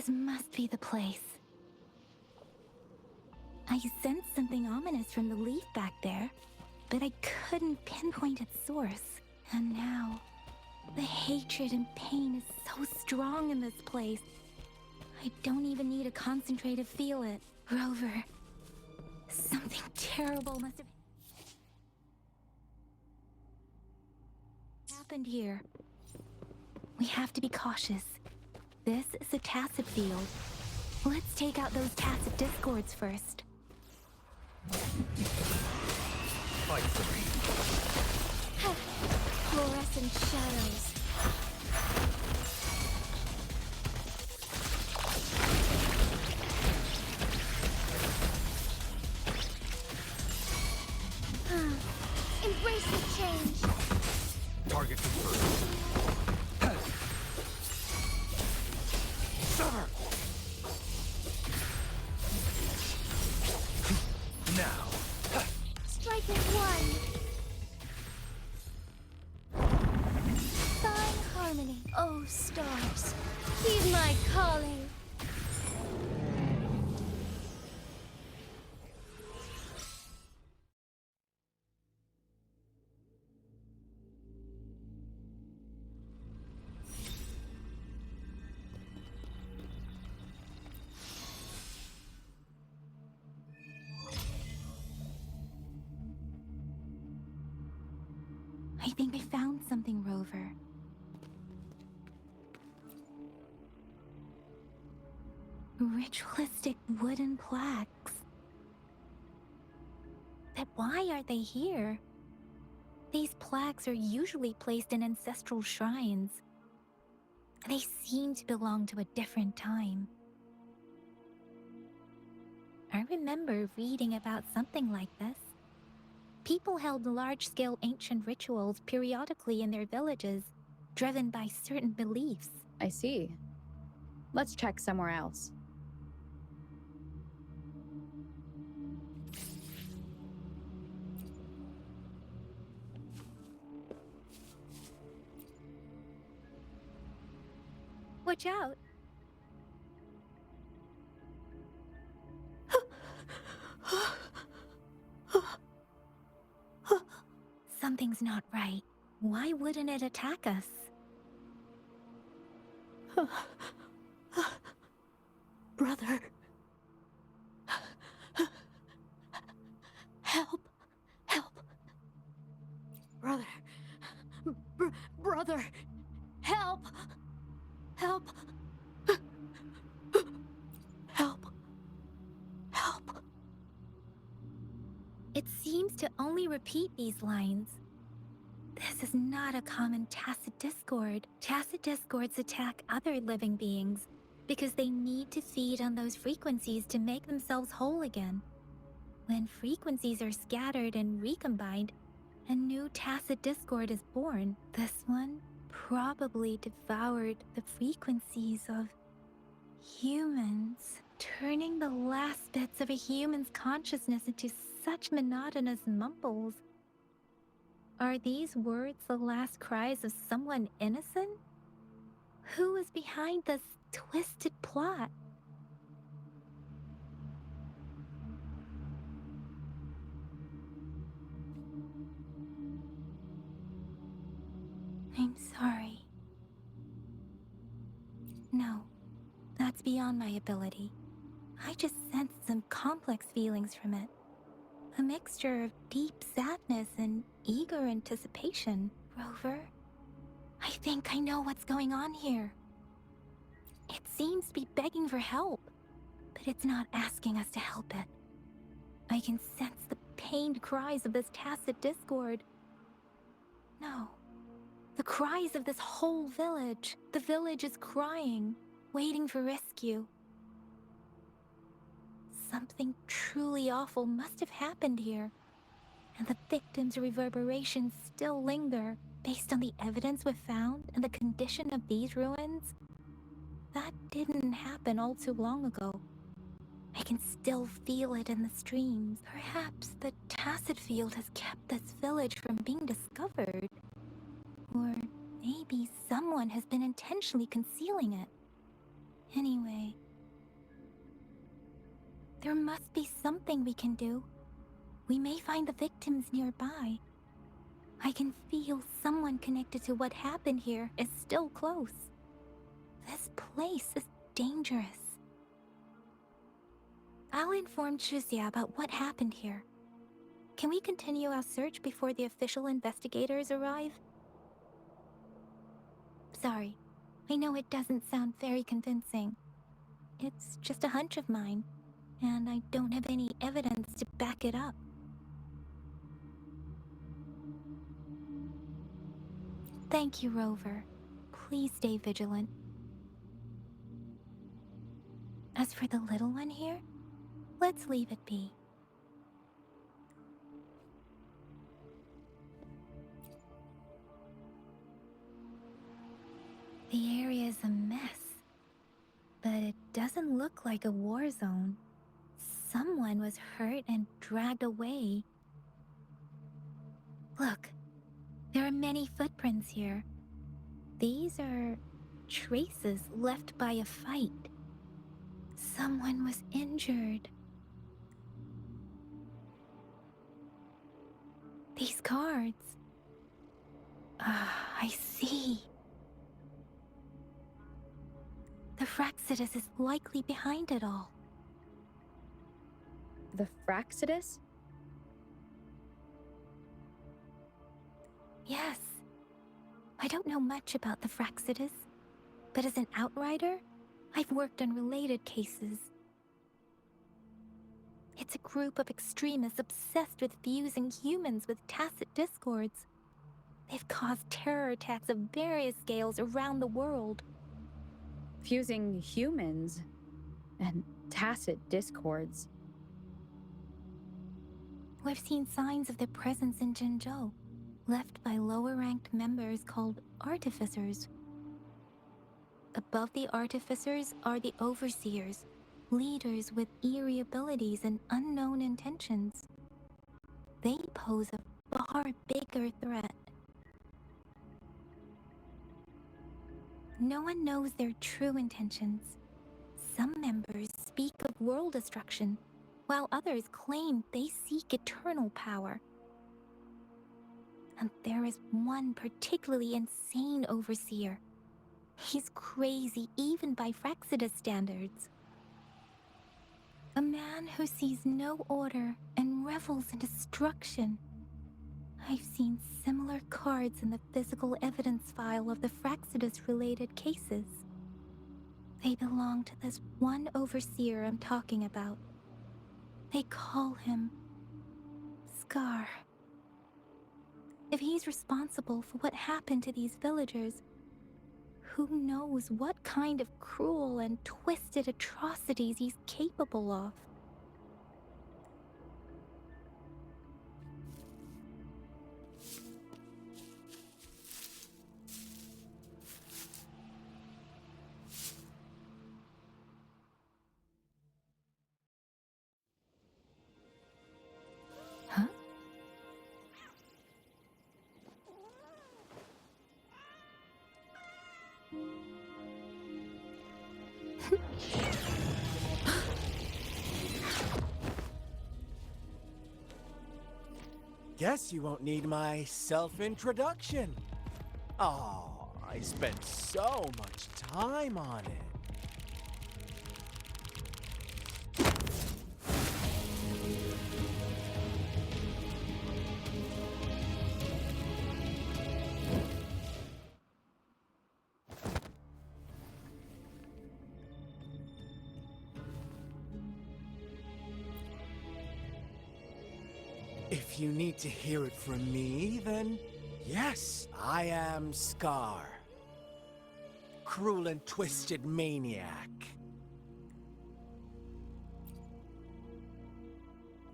This must be the place. I sensed something ominous from the leaf back there, but I couldn't pinpoint its source. And now, the hatred and pain is so strong in this place. I don't even need to concentrate to feel it. Rover, something terrible must have happened here. We have to be cautious. This is a tacit field. Let's take out those tacit discords first. Fight for me. Fluorescent shadows. Embrace the change. Target confirmed. Sever! Now. Strike at one. Fine harmony. Oh, stars. Heed my calling. I think I found something, Rover. Ritualistic wooden plaques. But why are they here? These plaques are usually placed in ancestral shrines. They seem to belong to a different time. I remember reading about something like this. People held large-scale ancient rituals periodically in their villages, driven by certain beliefs. I see. Let's check somewhere else. Watch out! Something's not right. Why wouldn't it attack us? Brother. Help. Help. Brother. Brother. Help. Help. Help. Help. It seems to only repeat these lines. This is not a common tacit discord. Tacit discords attack other living beings because they need to feed on those frequencies to make themselves whole again. When frequencies are scattered and recombined, a new tacit discord is born. This one probably devoured the frequencies of humans, turning the last bits of a human's consciousness into such monotonous mumbles. Are these words the last cries of someone innocent? Who is behind this twisted plot? I'm sorry. No, that's beyond my ability. I just sensed some complex feelings from it. A mixture of deep sadness and eager anticipation. Rover, I think I know what's going on here. It seems to be begging for help, but it's not asking us to help it. I can sense the pained cries of this tacit discord. No, the cries of this whole village. The village is crying, waiting for rescue. Something truly awful must have happened here, and the victims' reverberations still linger. Based on the evidence we've found and the condition of these ruins, that didn't happen all too long ago. I can still feel it in the streams. Perhaps the tacit field has kept this village from being discovered. Or maybe someone has been intentionally concealing it. Anyway, there must be something we can do. We may find the victims nearby. I can feel someone connected to what happened here is still close. This place is dangerous. I'll inform Chuzia about what happened here. Can we continue our search before the official investigators arrive? Sorry, I know it doesn't sound very convincing. It's just a hunch of mine, and I don't have any evidence to back it up. Thank you, Rover. Please stay vigilant. As for the little one here, let's leave it be. The area is a mess, but it doesn't look like a war zone. Someone was hurt and dragged away. Look, there are many footprints here. These are traces left by a fight. Someone was injured. These cards. I see. The Fraxidus is likely behind it all. The Fraxidus? Yes. I don't know much about the Fraxidus, but as an outrider, I've worked on related cases. It's a group of extremists obsessed with fusing humans with tacit discords. They've caused terror attacks of various scales around the world. Fusing humans and tacit discords. We've seen signs of their presence in Jinzhou, left by lower-ranked members called artificers. Above the artificers are the overseers, leaders with eerie abilities and unknown intentions. They pose a far bigger threat. No one knows their true intentions. Some members speak of world destruction, while others claim they seek eternal power. And there is one particularly insane overseer. He's crazy even by Fraxidus standards. A man who sees no order and revels in destruction. I've seen similar cards in the physical evidence file of the Fraxidus-related cases. They belong to this one overseer I'm talking about. They call him Scar. If he's responsible for what happened to these villagers, who knows what kind of cruel and twisted atrocities he's capable of? Huh? Guess you won't need my self-introduction. Oh, I spent so much time on it. If you need to hear it from me, then yes, I am Scar. Cruel and twisted maniac.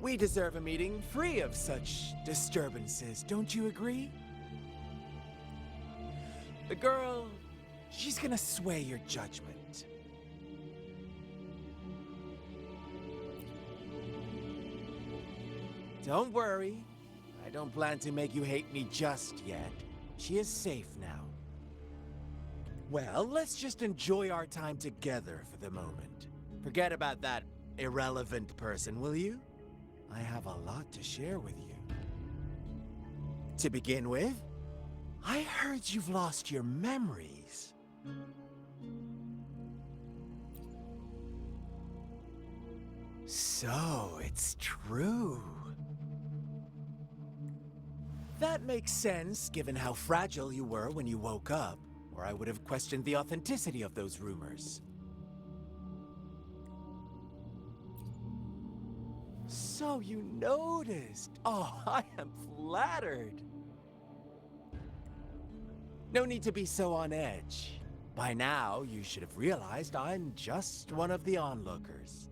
We deserve a meeting free of such disturbances, don't you agree? The girl, she's gonna sway your judgment. Don't worry, I don't plan to make you hate me just yet. She is safe now. Well, let's just enjoy our time together for the moment. Forget about that irrelevant person, will you? I have a lot to share with you. To begin with, I heard you've lost your memories. So, it's true. That makes sense, given how fragile you were when you woke up, or I would have questioned the authenticity of those rumors. So you noticed. Oh, I am flattered. No need to be so on edge. By now, you should have realized I'm just one of the onlookers.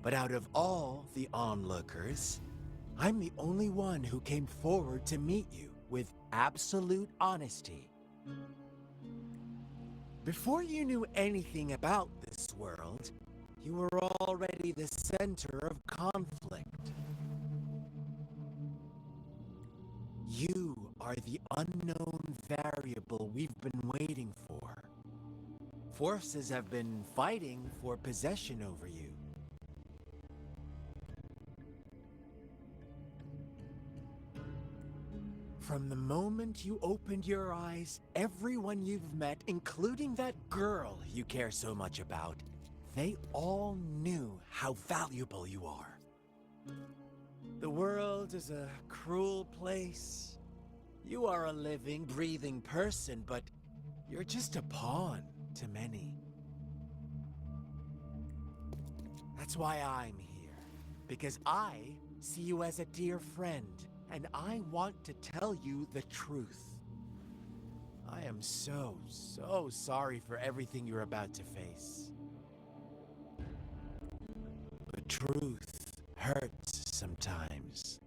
But out of all the onlookers, I'm the only one who came forward to meet you with absolute honesty. Before you knew anything about this world, you were already the center of conflict. You are the unknown variable we've been waiting for. Forces have been fighting for possession over you. From the moment you opened your eyes, everyone you've met, including that girl you care so much about, they all knew how valuable you are. The world is a cruel place. You are a living, breathing person, but you're just a pawn to many. That's why I'm here, because I see you as a dear friend, and I want to tell you the truth. I am so sorry for everything you're about to face. The truth hurts sometimes.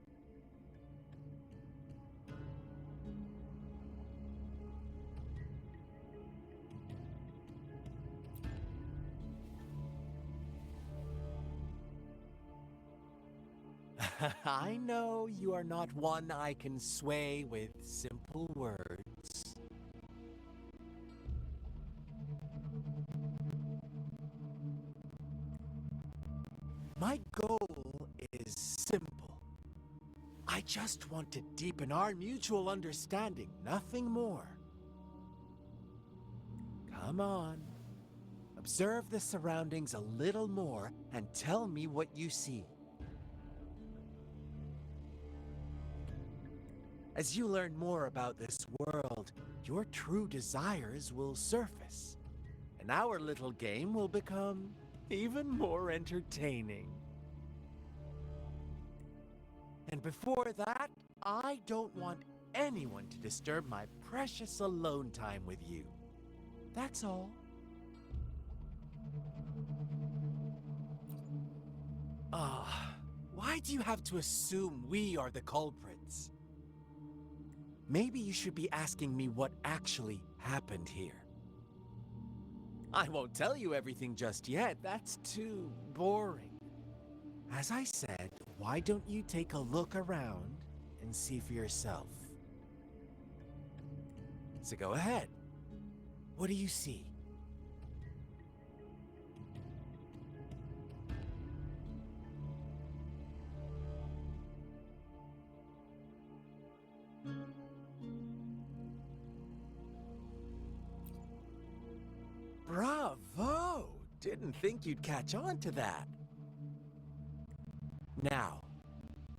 I know you are not one I can sway with simple words. My goal is simple. I just want to deepen our mutual understanding, nothing more. Come on. Observe the surroundings a little more and tell me what you see. As you learn more about this world, your true desires will surface, and our little game will become even more entertaining. And before that, I don't want anyone to disturb my precious alone time with you. That's all. Why do you have to assume we are the culprits? Maybe you should be asking me what actually happened here. I won't tell you everything just yet. That's too boring. As I said, why don't you take a look around and see for yourself? So go ahead. What do you see? Bravo! Didn't think you'd catch on to that. Now,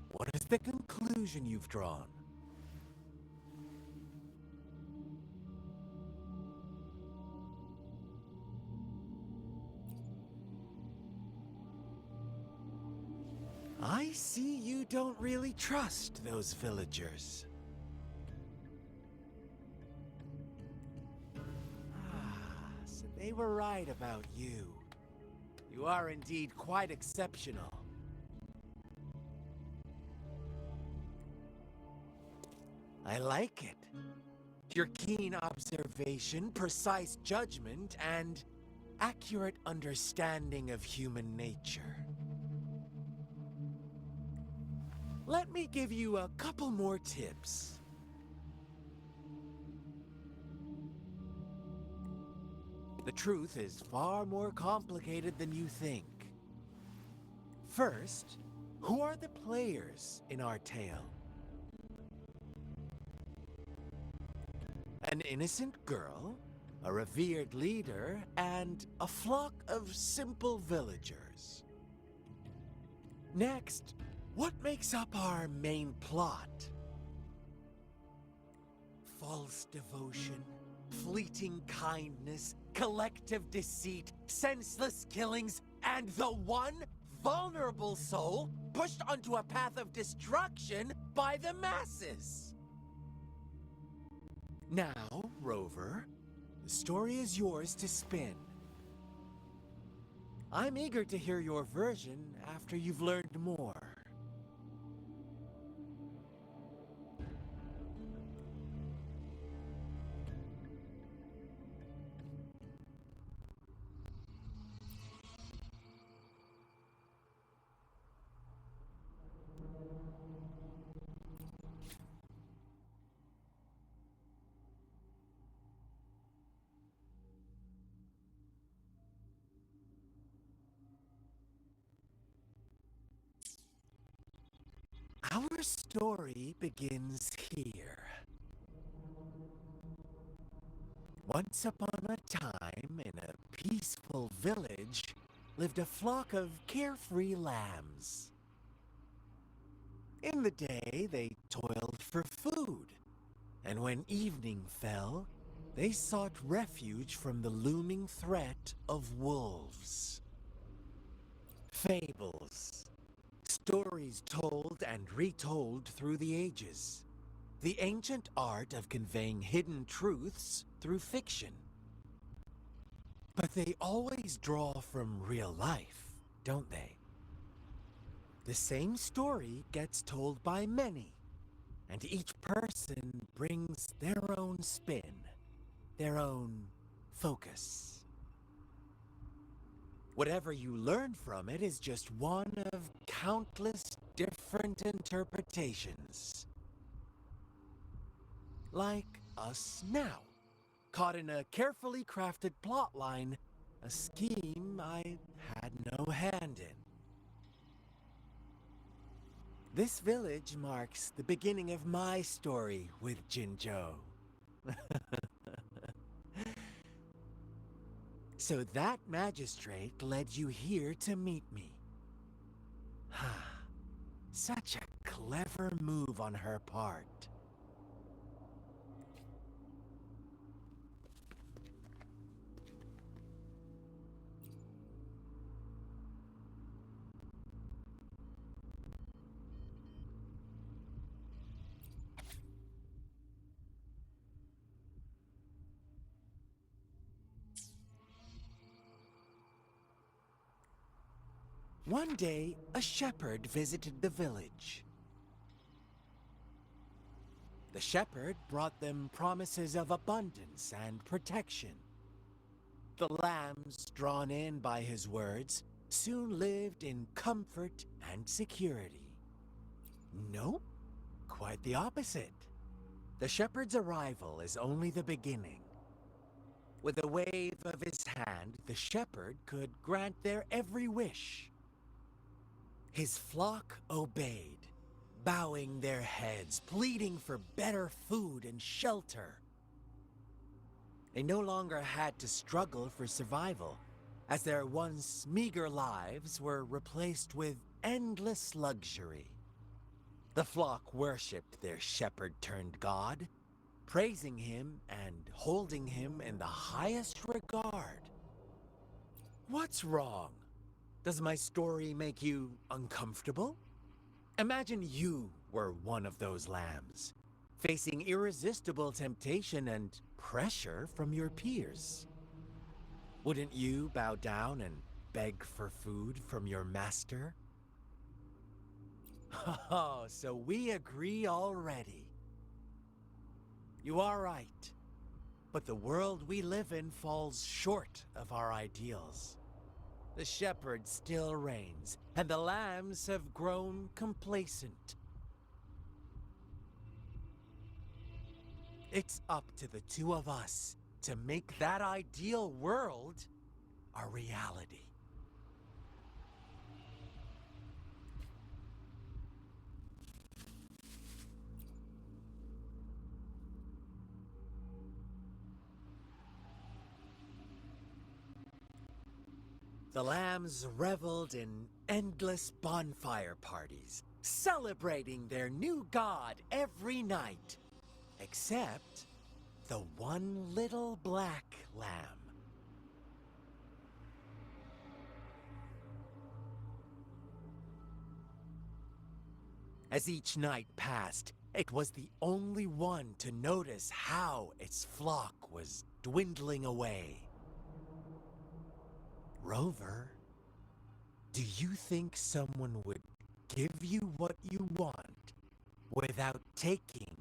what is the conclusion you've drawn? I see you don't really trust those villagers. So they were right about you. You are indeed quite exceptional. I like it. Your keen observation, precise judgment, and accurate understanding of human nature. Let me give you a couple more tips. The truth is far more complicated than you think. First, who are the players in our tale? An innocent girl, a revered leader, and a flock of simple villagers. Next, what makes up our main plot? False devotion, fleeting kindness, collective deceit, senseless killings, and the one vulnerable soul pushed onto a path of destruction by the masses. Now, Rover, the story is yours to spin. I'm eager to hear your version after you've learned more. Our story begins here. Once upon a time, in a peaceful village, lived a flock of carefree lambs. In the day, they toiled for food, and when evening fell, they sought refuge from the looming threat of wolves. Fables. Stories told and retold through the ages. The ancient art of conveying hidden truths through fiction. But they always draw from real life, don't they? The same story gets told by many, and each person brings their own spin, their own focus. Whatever you learn from it is just one of countless different interpretations. Like us now, caught in a carefully crafted plotline, a scheme I had no hand in. This village marks the beginning of my story with Jinzhou. So that magistrate led you here to meet me. Such a clever move on her part. One day, a shepherd visited the village. The shepherd brought them promises of abundance and protection. The lambs, drawn in by his words, soon lived in comfort and security. Nope, quite the opposite. The shepherd's arrival is only the beginning. With a wave of his hand, the shepherd could grant their every wish. His flock obeyed, bowing their heads, pleading for better food and shelter. They no longer had to struggle for survival, as their once meager lives were replaced with endless luxury. The flock worshipped their shepherd-turned-god, praising him and holding him in the highest regard. What's wrong? Does my story make you uncomfortable? Imagine you were one of those lambs, facing irresistible temptation and pressure from your peers. Wouldn't you bow down and beg for food from your master? Oh, so we agree already. You are right, but the world we live in falls short of our ideals. The shepherd still reigns, and the lambs have grown complacent. It's up to the two of us to make that ideal world a reality. The lambs reveled in endless bonfire parties, celebrating their new god every night, except the one little black lamb. As each night passed, it was the only one to notice how its flock was dwindling away. Rover, do you think someone would give you what you want without taking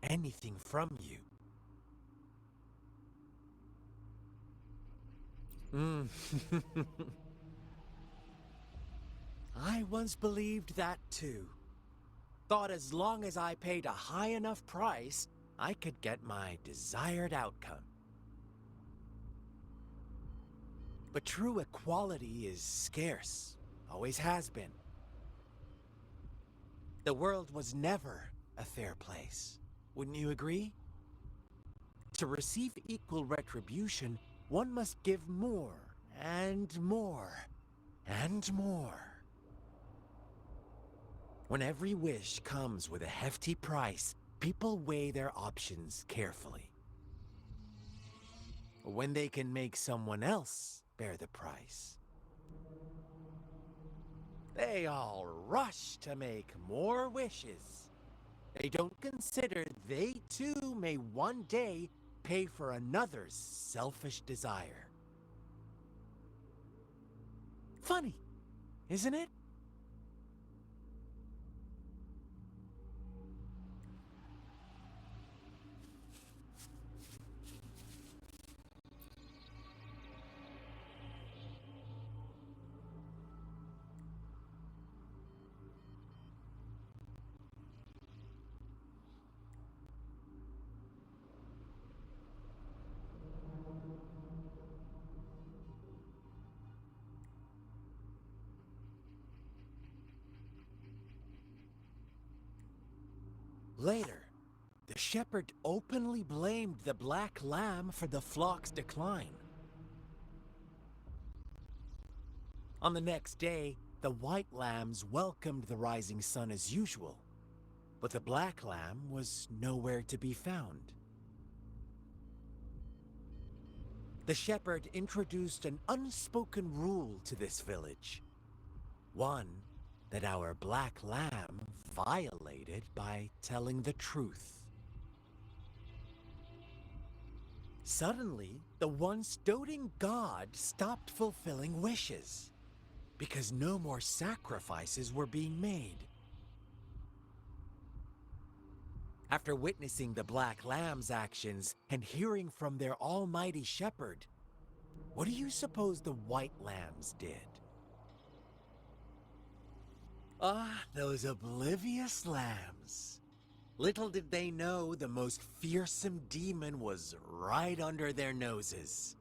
anything from you? I once believed that too. Thought as long as I paid a high enough price, I could get my desired outcome. But true equality is scarce, always has been. The world was never a fair place, wouldn't you agree? To receive equal retribution, one must give more, and more, and more. When every wish comes with a hefty price, people weigh their options carefully. When they can make someone else bear the price, they all rush to make more wishes. They don't consider they too may one day pay for another's selfish desire. Funny, isn't it? Later, the shepherd openly blamed the black lamb for the flock's decline. On the next day, the white lambs welcomed the rising sun as usual, but the black lamb was nowhere to be found. The shepherd introduced an unspoken rule to this village, one that our black lamb violated by telling the truth. Suddenly, the once doting god stopped fulfilling wishes, because no more sacrifices were being made. After witnessing the black lamb's actions and hearing from their almighty shepherd, what do you suppose the white lambs did? Ah, those oblivious lambs. Little did they know the most fearsome demon was right under their noses.